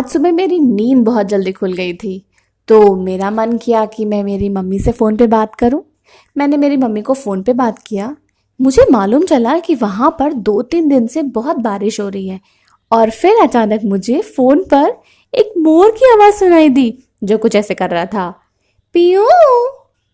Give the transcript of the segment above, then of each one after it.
आज सुबह मेरी नींद बहुत जल्दी खुल गई थी, तो मेरा मन किया कि मैं मेरी मम्मी से फ़ोन पे बात करूं। मैंने मेरी मम्मी को फ़ोन पे बात किया। मुझे मालूम चला कि वहाँ पर 2-3 दिन से बहुत बारिश हो रही है। और फिर अचानक मुझे फ़ोन पर एक मोर की आवाज़ सुनाई दी, जो कुछ ऐसे कर रहा था, पियो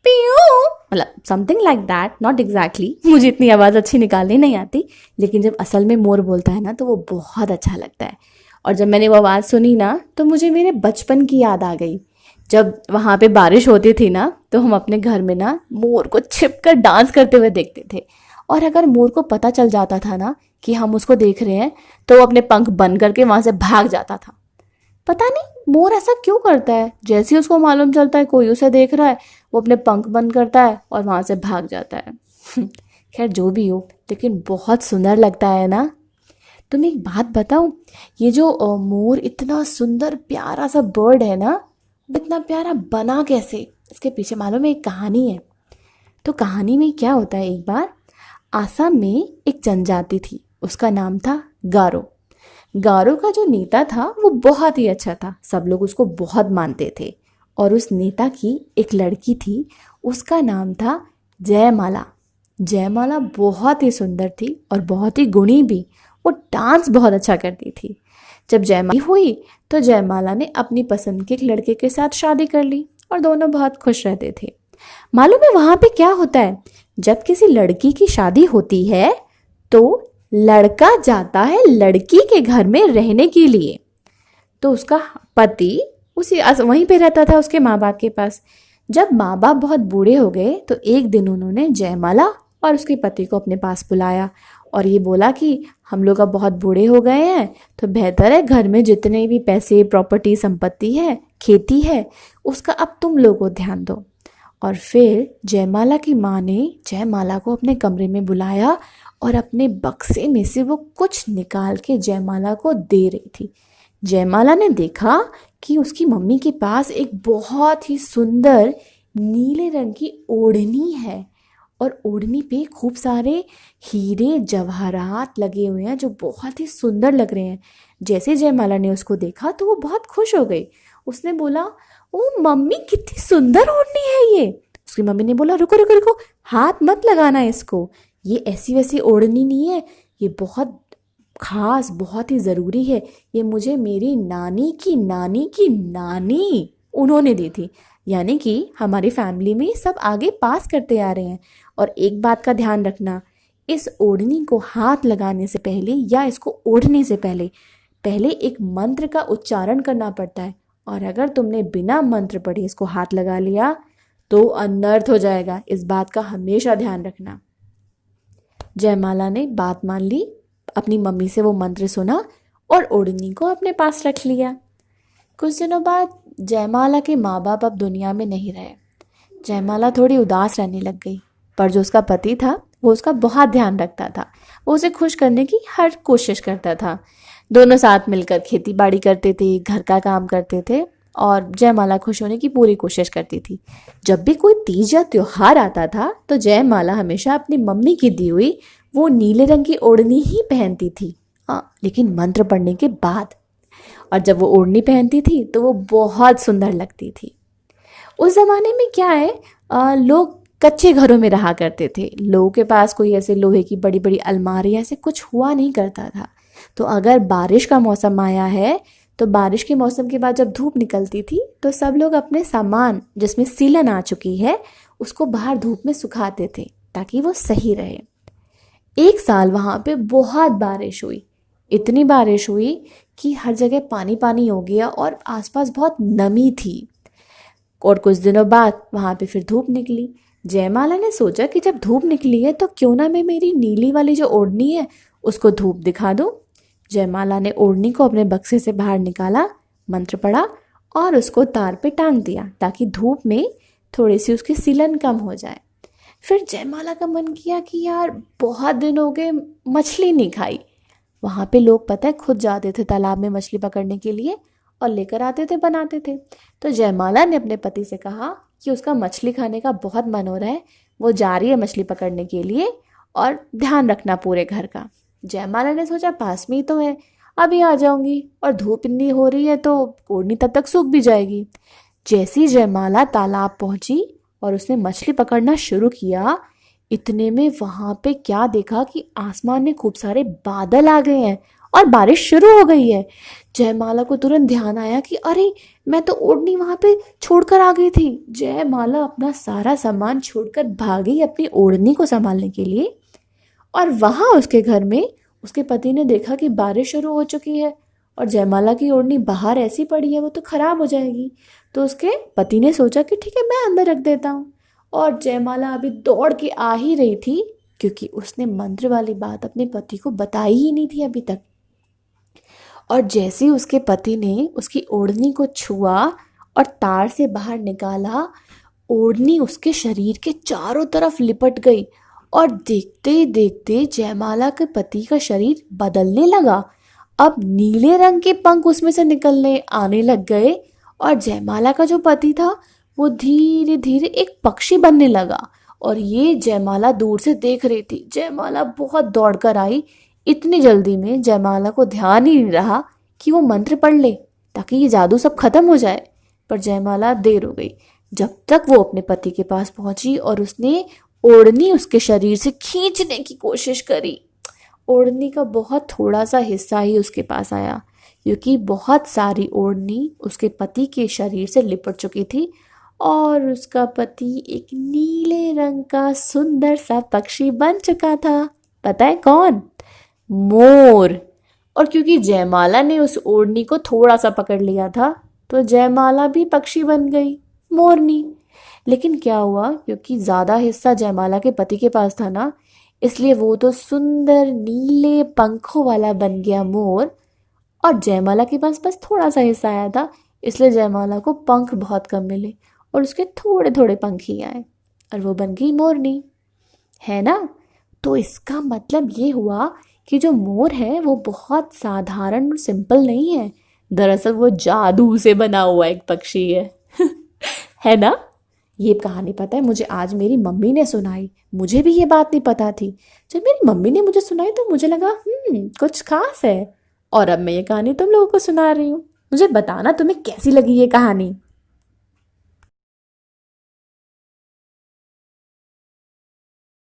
पियो, मतलब something like that, not exactly. मुझे इतनी आवाज़ अच्छी निकालनी नहीं आती, लेकिन जब असल में मोर बोलता है ना तो वो बहुत अच्छा लगता है। और जब मैंने वो आवाज़ सुनी ना तो मुझे मेरे बचपन की याद आ गई। जब वहाँ पे बारिश होती थी ना तो हम अपने घर में ना मोर को छिप कर डांस करते हुए देखते थे। और अगर मोर को पता चल जाता था ना कि हम उसको देख रहे हैं तो वो अपने पंख बंद करके वहाँ से भाग जाता था। पता नहीं मोर ऐसा क्यों करता है, जैसे ही उसको मालूम चलता है कोई उसे देख रहा है वो अपने पंख बंद करता है और वहाँ से भाग जाता है। खैर जो भी हो, लेकिन बहुत सुंदर लगता है ना। तुम्हें एक बात बताऊं, ये जो मोर इतना सुंदर प्यारा सा बर्ड है ना, वो इतना प्यारा बना कैसे, इसके पीछे मालूम है एक कहानी है। तो कहानी में क्या होता है, एक बार आसाम में एक जनजाति थी, उसका नाम था गारो। गारो का जो नेता था वो बहुत ही अच्छा था, सब लोग उसको बहुत मानते थे। और उस नेता की एक लड़की थी, उसका नाम था जयमाला। जयमाला बहुत ही सुंदर थी और बहुत ही गुणी भी। वो डांस बहुत अच्छा करती थी। जब जयमाला हुई तो जयमाला ने अपनी पसंद के एक लड़के के साथ शादी कर ली और दोनों बहुत खुश रहते थे। मालूम है वहां पे क्या होता है, जब किसी लड़की की शादी होती है तो लड़का जाता है लड़की के घर में रहने के लिए। तो उसका पति उसी वहीं पे रहता था उसके माँ बाप के पास। जब माँ बाप बहुत बूढ़े हो गए तो एक दिन उन्होंने जयमाला और उसके पति को अपने पास बुलाया और ये बोला कि हम लोग अब बहुत बूढ़े हो गए हैं, तो बेहतर है घर में जितने भी पैसे, प्रॉपर्टी, संपत्ति है, खेती है, उसका अब तुम लोगों ध्यान दो। और फिर जयमाला की माँ ने जयमाला को अपने कमरे में बुलाया और अपने बक्से में से वो कुछ निकाल के जयमाला को दे रही थी। जयमाला ने देखा कि उसकी मम्मी के पास एक बहुत ही सुंदर नीले रंग की ओढ़नी है और ओढ़नी पे खूब सारे हीरे जवाहरात लगे हुए हैं जो बहुत ही सुंदर लग रहे हैं। जैसे जयमाला ने उसको देखा तो वो बहुत खुश हो गई। उसने बोला, ओ मम्मी कितनी सुंदर ओढ़नी है ये। उसकी मम्मी ने बोला, रुको रुको रुको, हाथ मत लगाना इसको, ये ऐसी वैसी ओढ़नी नहीं है, ये बहुत खास, बहुत ही ज़रूरी है, ये मुझे मेरी नानी की नानी की नानी उन्होंने दी थी। यानी कि हमारी फैमिली में सब आगे पास करते आ रहे हैं। और एक बात का ध्यान रखना, इस ओढ़नी को हाथ लगाने से पहले या इसको ओढ़ने से पहले पहले एक मंत्र का उच्चारण करना पड़ता है। और अगर तुमने बिना मंत्र पढ़े इसको हाथ लगा लिया तो अनर्थ हो जाएगा, इस बात का हमेशा ध्यान रखना। जयमाला ने बात मान ली, अपनी मम्मी से वो मंत्र सुना और ओढ़नी को अपने पास रख लिया। कुछ दिनों बाद जयमाला के माँ बाप अब दुनिया में नहीं रहे। जयमाला थोड़ी उदास रहने लग गई, पर जो उसका पति था वो उसका बहुत ध्यान रखता था। वो उसे खुश करने की हर कोशिश करता था। दोनों साथ मिलकर खेती बाड़ी करते थे, घर का काम करते थे और जयमाला खुश होने की पूरी कोशिश करती थी। जब भी कोई तीज या त्योहार आता था तो जयमाला हमेशा अपनी मम्मी की दी हुई वो नीले रंग की ओढ़नी ही पहनती थी। हाँ, लेकिन मंत्र पढ़ने के बाद। और जब वो ओढ़नी पहनती थी तो वो बहुत सुंदर लगती थी। उस ज़माने में क्या है, लोग कच्चे घरों में रहा करते थे। लोगों के पास कोई ऐसे लोहे की बड़ी बड़ी अलमारी ऐसे कुछ हुआ नहीं करता था। तो अगर बारिश का मौसम आया है तो बारिश के मौसम के बाद जब धूप निकलती थी तो सब लोग अपने सामान जिसमें सीलन आ चुकी है उसको बाहर धूप में सुखाते थे ताकि वो सही रहे। एक साल वहाँ पे बहुत बारिश हुई, इतनी बारिश हुई कि हर जगह पानी पानी हो गया और आसपास बहुत नमी थी। और कुछ दिनों बाद वहाँ पे फिर धूप निकली। जयमाला ने सोचा कि जब धूप निकली है तो क्यों ना मैं मेरी नीली वाली जो ओढ़नी है उसको धूप दिखा दूँ। जयमाला ने ओढ़नी को अपने बक्से से बाहर निकाला, मंत्र पढ़ा और उसको तार पे टांग दिया ताकि धूप में थोड़ी सी उसकी सिलन कम हो जाए। फिर जयमाला का मन किया कि यार बहुत दिन हो गए मछली नहीं खाई। वहाँ पे लोग पता है खुद जाते थे तालाब में मछली पकड़ने के लिए और लेकर आते थे, बनाते थे। तो जयमाला ने अपने पति से कहा कि उसका मछली खाने का बहुत मन हो रहा है, वो जा रही है मछली पकड़ने के लिए और ध्यान रखना पूरे घर का। जयमाला ने सोचा पास में ही तो है, अभी आ जाऊंगी, और धूप इतनी हो रही है तो ओढ़नी तब तक सूख भी जाएगी। जैसी जयमाला तालाब पहुंची और उसने मछली पकड़ना शुरू किया, इतने में वहां पे क्या देखा कि आसमान में खूब सारे बादल आ गए हैं और बारिश शुरू हो गई है। जयमाला को तुरंत ध्यान आया कि अरे, मैं तो ओढ़नी वहां पे छोड़कर आ गई थी। जयमाला अपना सारा सामान छोड़कर भागी अपनी ओढ़नी को संभालने के लिए, और वहां उसके घर में उसके पति ने देखा कि बारिश शुरू हो चुकी है और जयमाला की ओढ़नी बाहर ऐसी पड़ी है, वो तो खराब हो जाएगी। तो उसके पति ने सोचा कि ठीक है, मैं अंदर रख देता हूँ। और जयमाला अभी दौड़ के आ ही रही थी, क्योंकि उसने मंत्र वाली बात अपने पति को बताई ही नहीं थी अभी तक। और जैसे ही उसके पति ने उसकी ओढ़नी को छुआ और तार से बाहर निकाला, ओढ़नी उसके शरीर के चारों तरफ लिपट गई, और देखते ही देखते जयमाला के पति का शरीर बदलने लगा। अब नीले रंग के पंख उसमें से निकलने आने लग गए, और जयमाला का जो पति था वो धीरे धीरे एक पक्षी बनने लगा। और ये जयमाला दूर से देख रही थी। जयमाला बहुत दौड़कर आई। इतनी जल्दी में जयमाला को ध्यान ही नहीं रहा कि वो मंत्र पढ़ ले ताकि ये जादू सब खत्म हो जाए। पर जयमाला देर हो गई। जब तक वो अपने पति के पास पहुंची और उसने ओढ़नी उसके शरीर से खींचने की कोशिश करी, ओढ़नी का बहुत थोड़ा सा हिस्सा ही उसके पास आया, क्योंकि बहुत सारी ओढ़नी उसके पति के शरीर से लिपट चुकी थी। और उसका पति एक नीले रंग का सुंदर सा पक्षी बन चुका था। पता है कौन? मोर। और क्योंकि जयमाला ने उस ओढ़नी को थोड़ा सा पकड़ लिया था, तो जयमाला भी पक्षी बन गई, मोरनी। लेकिन क्या हुआ, क्योंकि ज्यादा हिस्सा जयमाला के पति के पास था ना, इसलिए वो तो सुंदर नीले पंखों वाला बन गया मोर, और जयमाला के पास बस थोड़ा सा हिस्सा आया था, इसलिए जयमाला को पंख बहुत कम मिले और उसके थोड़े थोड़े पंख ही आए, और वो बन गई मोरनी। है ना? तो इसका मतलब ये हुआ कि जो मोर है वो बहुत साधारण और सिंपल नहीं है। दरअसल वो जादू से बना हुआ एक पक्षी है। है ना? ये कहानी पता है मुझे आज मेरी मम्मी ने सुनाई। मुझे भी ये बात नहीं पता थी। जब मेरी मम्मी ने मुझे सुनाई तो मुझे लगा कुछ खास है। और अब मैं ये कहानी तुम लोगों को सुना रही हूँ। मुझे बताना तुम्हें कैसी लगी ये कहानी।